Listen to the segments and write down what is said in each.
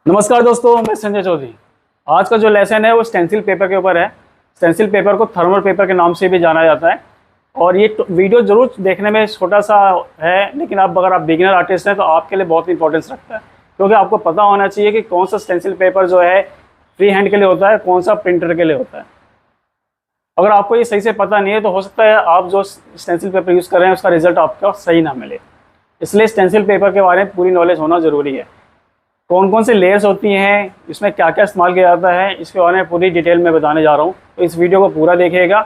नमस्कार दोस्तों, मैं संजय चौधरी। आज का जो लेसन है वो स्टेंसिल पेपर के ऊपर है। स्टेंसिल पेपर को थर्मल पेपर के नाम से भी जाना जाता है। और ये वीडियो जरूर देखने में छोटा सा है, लेकिन आप अगर आप बिगिनर आर्टिस्ट हैं तो आपके लिए बहुत इंपॉर्टेंस रखता है, क्योंकि आपको पता होना चाहिए कि कौन सा स्टेंसिल पेपर जो है फ्री हैंड के लिए होता है, कौन सा प्रिंटर के लिए होता है। अगर आपको ये सही से पता नहीं है तो हो सकता है आप जो स्टेंसिल पेपर यूज़ कर रहे हैं उसका रिजल्ट आपका सही ना मिले। इसलिए स्टेंसिल पेपर के बारे में पूरी नॉलेज होना ज़रूरी है। कौन कौन से लेयर्स होती हैं, इसमें क्या क्या इस्तेमाल किया जाता है, इसके बारे में पूरी डिटेल में बताने जा रहा हूँ। तो इस वीडियो को पूरा देखिएगा,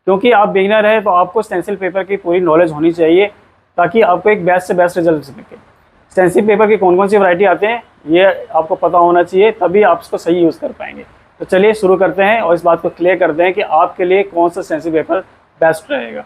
क्योंकि आप बिगिनर हैं तो आपको स्टेंसिल पेपर की पूरी नॉलेज होनी चाहिए, ताकि आपको एक बेस्ट से बेस्ट रिजल्ट सके। स्टेंसिल पेपर की कौन कौन सी वैरायटी आते हैं ये आपको पता होना चाहिए, तभी आप उसको सही यूज़ कर पाएंगे। तो चलिए शुरू करते हैं और इस बात को क्लियर करते हैं कि आपके लिए कौन सा स्टेंसिल पेपर बेस्ट रहेगा।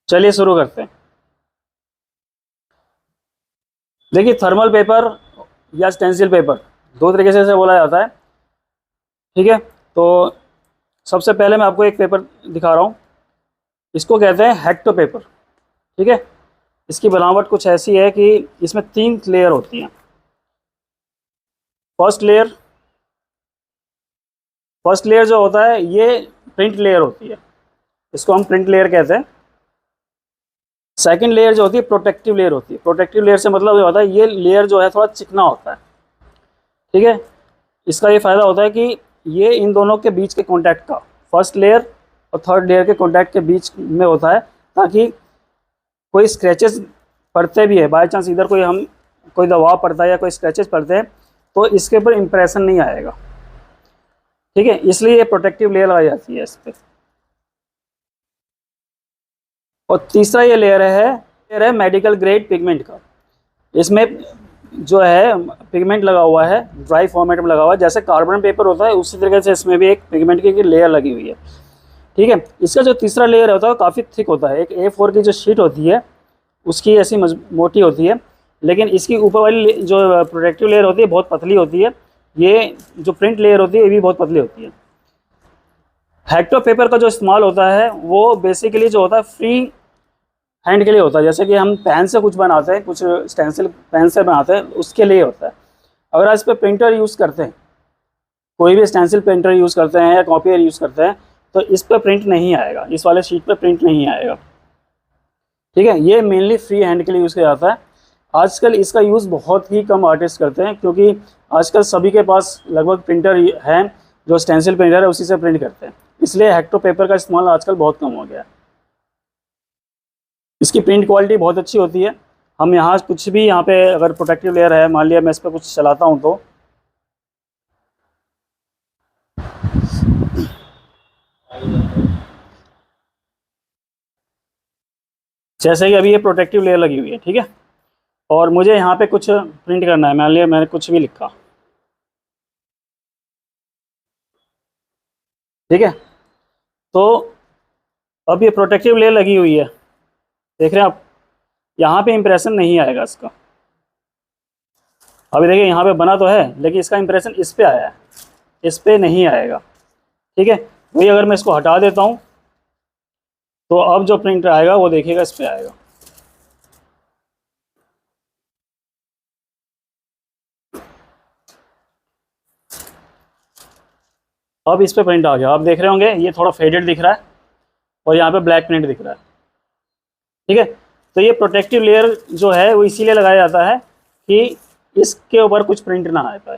चलिए शुरू करते हैं। देखिए, थर्मल पेपर या स्टेंसिल पेपर दो तरीके से इसे बोला जाता है। ठीक है, तो सबसे पहले मैं आपको एक पेपर दिखा रहा हूँ। इसको कहते हैं हेक्टो पेपर। ठीक है, इसकी बनावट कुछ ऐसी है कि इसमें 3 लेयर होती हैं। फर्स्ट लेयर फर्स्ट लेयर जो होता है ये प्रिंट लेयर होती है, इसको हम प्रिंट लेयर कहते हैं। सेकंड लेयर जो होती है प्रोटेक्टिव लेयर होती है। प्रोटेक्टिव लेयर से मतलब ये होता है ये लेयर जो है थोड़ा चिकना होता है। ठीक है, इसका ये फ़ायदा होता है कि ये इन दोनों के बीच के कॉन्टैक्ट का, फर्स्ट लेयर और थर्ड लेयर के कॉन्टैक्ट के बीच में होता है, ताकि कोई स्क्रैचेस पड़ते भी है, बाई चांस इधर कोई दबाव पड़ता है या कोई स्क्रैचेस पड़ते हैं तो इसके ऊपर इम्प्रेशन नहीं आएगा। ठीक है, इसलिए ये प्रोटेक्टिव लेयर लगाई जाती है इस पर। और तीसरा ये लेयर है मेडिकल ग्रेड पिगमेंट का। इसमें जो है पिगमेंट लगा हुआ है, ड्राई फॉर्मेट में लगा हुआ है, जैसे कार्बन पेपर होता है उसी तरीके से इसमें भी एक पिगमेंट की लेयर लगी हुई है। ठीक है, इसका जो तीसरा लेयर होता है वो काफ़ी थिक होता है। एक A4 की जो शीट होती है उसकी ऐसी मोटी होती है, लेकिन इसकी ऊपर वाली जो प्रोटेक्टिव लेयर होती है बहुत पतली होती है। ये जो प्रिंट लेयर होती है ये भी बहुत पतली होती है। हेक्टो पेपर का जो इस्तेमाल होता है वो बेसिकली जो होता है फ्री हैंड के लिए होता है। जैसे कि हम पेन से कुछ बनाते हैं, कुछ स्टेंसिल पेन से बनाते हैं, उसके लिए होता है। अगर आप इस पर प्रिंटर यूज़ करते हैं, कोई भी स्टेंसिल प्रिंटर यूज़ करते हैं या कॉपियर यूज़ करते हैं, तो इस पर प्रिंट नहीं आएगा, इस वाले शीट पर प्रिंट नहीं आएगा। ठीक है, ये मेनली फ्री हैंड के लिए यूज़ किया जाता है। आजकल इसका यूज़ बहुत ही कम आर्टिस्ट करते हैं, क्योंकि आजकल सभी के पास लगभग प्रिंटर है, जो स्टेंसिल प्रिंटर है उसी से प्रिंट करते हैं। इसलिए हेक्टो पेपर का इस्तेमाल आजकल बहुत कम हो गया है। इसकी प्रिंट क्वालिटी बहुत अच्छी होती है। हम यहाँ कुछ भी यहाँ पे अगर प्रोटेक्टिव लेयर है, मान लिया मैं इस पर कुछ चलाता हूँ तो जैसे कि अभी ये प्रोटेक्टिव लेयर लगी हुई है। ठीक है, और मुझे यहाँ पे कुछ प्रिंट करना है, मान लिया मैंने कुछ भी लिखा। ठीक है, तो अब ये प्रोटेक्टिव लेयर लगी हुई है, देख रहे हैं आप, यहाँ पे इंप्रेशन नहीं आएगा इसका। अभी देखिए यहाँ पे बना तो है, लेकिन इसका इंप्रेशन इस पे आया है, इस पे नहीं आएगा। ठीक है, वही अगर मैं इसको हटा देता हूँ तो अब जो प्रिंट आएगा वो देखिएगा इस पे आएगा। अब इस पे प्रिंट आ गया, आप देख रहे होंगे ये थोड़ा फेडेड दिख रहा है और यहाँ पे ब्लैक प्रिंट दिख रहा है। ठीक है, तो ये प्रोटेक्टिव लेयर जो है वो इसीलिए लगाया जाता है कि इसके ऊपर कुछ प्रिंट ना आ पाए।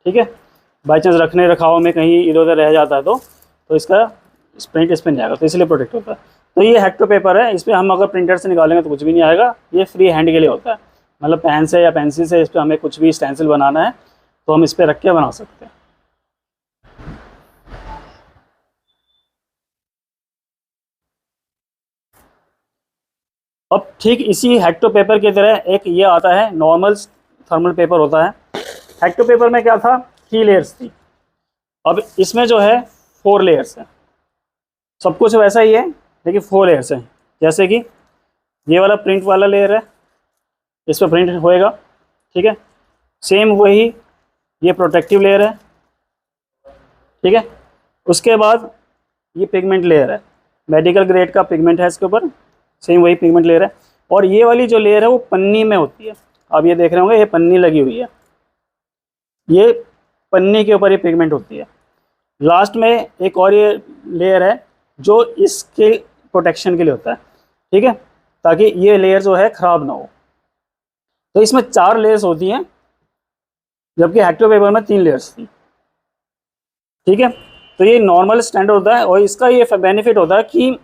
ठीक है, बाई चांस रखने रखाव में कहीं इधर उधर रह जाता है तो इसका प्रिंट इस पर नहीं आएगा, तो इसलिए प्रोटेक्ट होता है। तो ये हेक्टो पेपर है, इस पर हम अगर प्रिंटर से निकालेंगे तो कुछ भी नहीं आएगा। ये फ्री हैंड के लिए होता है, मतलब पेन से या पेंसिल से इस पर हमें कुछ भी स्टेंसिल बनाना है तो हम इस पर रख के बना सकते हैं। अब ठीक इसी हेक्टो पेपर की तरह एक ये आता है नॉर्मल थर्मल पेपर होता है। हेक्टो पेपर में क्या था, 3 लेयर्स थी, अब इसमें जो है 4 लेयर्स है। सब कुछ वैसा ही है लेकिन 4 लेयर्स है। जैसे कि ये वाला प्रिंट वाला लेयर है, इस पर प्रिंट होएगा, ठीक है। सेम वही ये प्रोटेक्टिव लेयर है, ठीक है। उसके बाद ये पिगमेंट लेयर है, मेडिकल ग्रेड का पिगमेंट है इसके ऊपर, सेम वही पिगमेंट लेयर है। और ये वाली जो लेयर है वो पन्नी में होती है, आप ये देख रहे होंगे ये पन्नी लगी हुई है, ये पन्नी के ऊपर ये पिगमेंट होती है। लास्ट में एक और ये लेयर है जो इसके प्रोटेक्शन के लिए होता है, ठीक है, ताकि ये लेयर जो है ख़राब ना हो। तो इसमें 4 लेयर्स होती हैं, जबकि हेक्टो पेपर में 3 लेयर्स थी, ठीक है। तो ये नॉर्मल स्टैंडर्ड होता है और इसका ये बेनिफिट होता है कि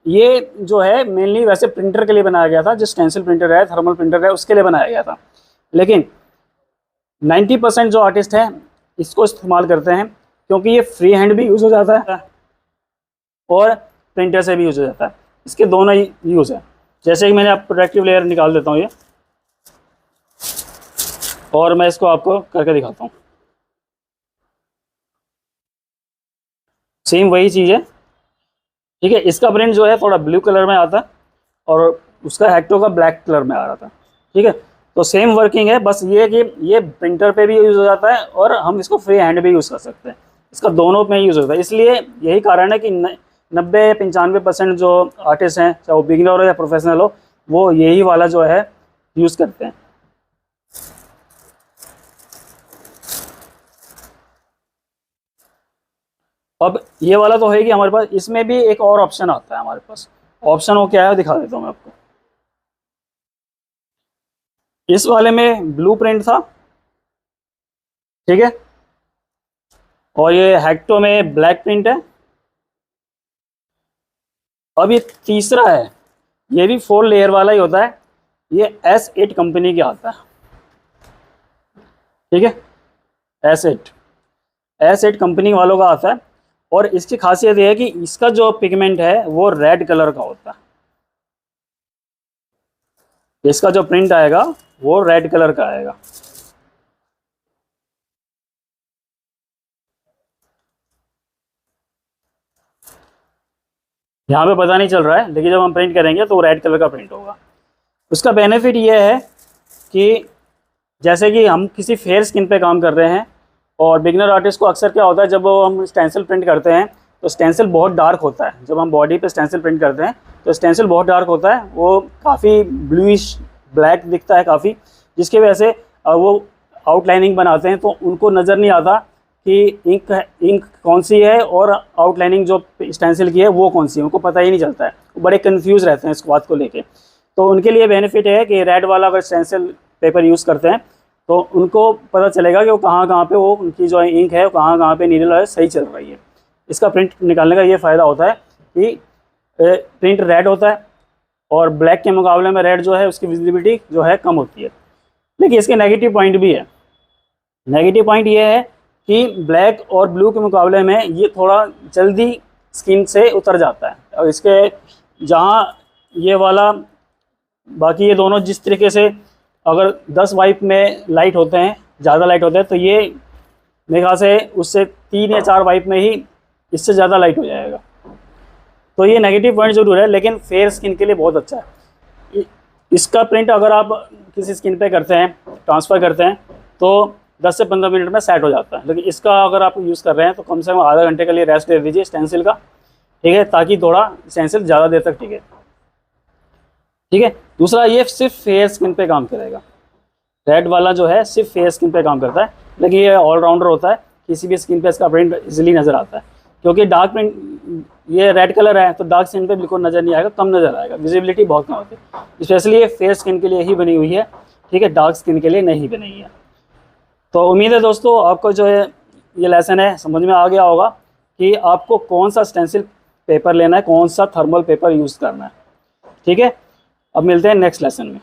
ये जो है मेनली वैसे प्रिंटर के लिए बनाया गया था, जो स्टेंसिल प्रिंटर है, थर्मल प्रिंटर है, उसके लिए बनाया गया था। लेकिन 90% जो आर्टिस्ट हैं इसको इस्तेमाल करते हैं क्योंकि ये फ्री हैंड भी यूज़ हो जाता है और प्रिंटर से भी यूज़ हो जाता है, इसके दोनों ही यूज़ है। जैसे कि मैंने आप प्रोटेक्टिव लेयर निकाल देता हूँ ये, और मैं इसको आपको करके दिखाता हूँ। सेम वही चीज़ है, ठीक है। इसका प्रिंट जो है थोड़ा ब्लू कलर में आता है और उसका हेक्टो का ब्लैक कलर में आ रहा था, ठीक है। तो सेम वर्किंग है, बस ये कि ये प्रिंटर पे भी यूज़ हो जाता है और हम इसको फ्री हैंड भी यूज़ कर सकते हैं, इसका दोनों में यूज़ होता है। इसलिए यही कारण है कि 90-95% जो आर्टिस्ट हैं, चाहे वो बिगिनर हो या प्रोफेशनल हो, वो यही वाला जो है यूज़ करते हैं। अब ये वाला तो है कि हमारे पास इसमें भी एक और ऑप्शन आता है हमारे पास। ऑप्शन वो क्या है दिखा देता हूँ मैं आपको। इस वाले में ब्लू प्रिंट था, ठीक है, और ये हेक्टो में ब्लैक प्रिंट है। अब ये तीसरा है, ये भी 4 लेयर वाला ही होता है, ये S8 कंपनी के आता है, ठीक है। S8 कंपनी वालों का आता है और इसकी खासियत ये है कि इसका जो पिगमेंट है वो रेड कलर का होता है, इसका जो प्रिंट आएगा वो रेड कलर का आएगा। यहाँ पे पता नहीं चल रहा है लेकिन जब हम प्रिंट करेंगे तो वो रेड कलर का प्रिंट होगा। उसका बेनिफिट ये है कि जैसे कि हम किसी फेयर स्किन पे काम कर रहे हैं और बिगनर आर्टिस्ट को अक्सर क्या होता है, जब हम स्टेंसिल प्रिंट करते हैं तो स्टेंसिल बहुत डार्क होता है। जब हम बॉडी पे स्टेंसिल प्रिंट करते हैं तो स्टेंसिल बहुत डार्क होता है, वो काफ़ी ब्लूइश ब्लैक दिखता है काफ़ी, जिसकी वजह से वो आउटलाइनिंग बनाते हैं तो उनको नज़र नहीं आता कि इंक कौन सी है और आउटलाइनिंग जो स्टेंसिल की है वो कौन सी है, उनको पता ही नहीं चलता है, वो बड़े कन्फ्यूज़ रहते हैं इस बात को लेके। तो उनके लिए बेनिफिट है कि रेड वाला अगर स्टेंसिल पेपर यूज़ करते हैं तो उनको पता चलेगा कि वो कहाँ पे वो उनकी जो इंक है वो कहाँ पे नीडल है सही चल रही है। इसका प्रिंट निकालने का ये फ़ायदा होता है कि प्रिंट रेड होता है और ब्लैक के मुकाबले में रेड जो है उसकी विजिबिलिटी जो है कम होती है। लेकिन इसके नेगेटिव पॉइंट भी है। नेगेटिव पॉइंट ये है कि ब्लैक और ब्लू के मुकाबले में ये थोड़ा जल्दी स्किन से उतर जाता है, और इसके जहाँ ये वाला बाकी ये दोनों जिस तरीके से अगर 10 वाइप में लाइट होते हैं, ज़्यादा लाइट होते हैं, तो ये मेरे ख्याल से उससे 3 या 4 वाइप में ही इससे ज़्यादा लाइट हो जाएगा। तो ये नेगेटिव पॉइंट ज़रूर है लेकिन फेयर स्किन के लिए बहुत अच्छा है। इसका प्रिंट अगर आप किसी स्किन पे करते हैं, ट्रांसफ़र करते हैं, तो 10 से 15 मिनट में सेट हो जाता है। लेकिन इसका अगर आप यूज़ कर रहे हैं तो कम से कम आधा घंटे के लिए रेस्ट दे दीजिए स्टेंसिल का, ठीक है, ताकि थोड़ा स्टेंसिल ज़्यादा देर तक टिके, ठीक है। दूसरा, ये सिर्फ फेयर स्किन पे काम करेगा। रेड वाला जो है सिर्फ फेयर स्किन पे काम करता है, लेकिन ये ऑलराउंडर होता है, किसी भी स्किन पे इसका प्रिंट इजीली नज़र आता है। क्योंकि डार्क प्रिंट ये रेड कलर है तो डार्क स्किन पे बिल्कुल नज़र नहीं आएगा, कम नज़र आएगा, विजिबिलिटी बहुत कम होती है। स्पेशली ये फेयर स्किन के लिए ही बनी हुई है, ठीक है, डार्क स्किन के लिए नहीं बनी है। तो उम्मीद है दोस्तों आपको जो है ये लेसन है समझ में आ गया होगा कि आपको कौन सा स्टेंसिल पेपर लेना है, कौन सा थर्मल पेपर यूज़ करना है, ठीक है। अब मिलते हैं नेक्स्ट लेसन में।